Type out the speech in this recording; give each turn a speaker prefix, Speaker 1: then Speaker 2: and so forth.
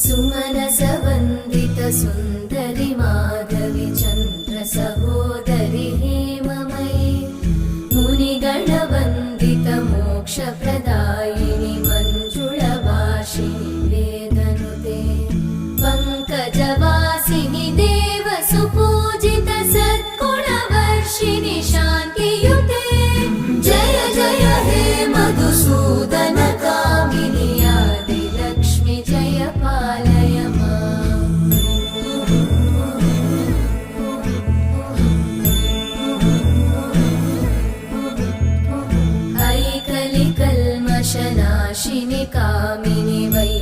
Speaker 1: सुमनसवन्दित सुन्दरि माधवि चन्द्र सहोदरि हेममयि मुनिगणवन्दित मोक्षप्रदायिनि मञ्जुळभाषिणि वेदनुते पङ्कजवासिनि देवसुपूजित सद्गुणवर्षिणि शान्तियुते जय जय हे मधुसूदन कामिनि आदिलक्ष्मि जय पालय माम्। ऐकलिकल्मषनाशिनि कामिनि वै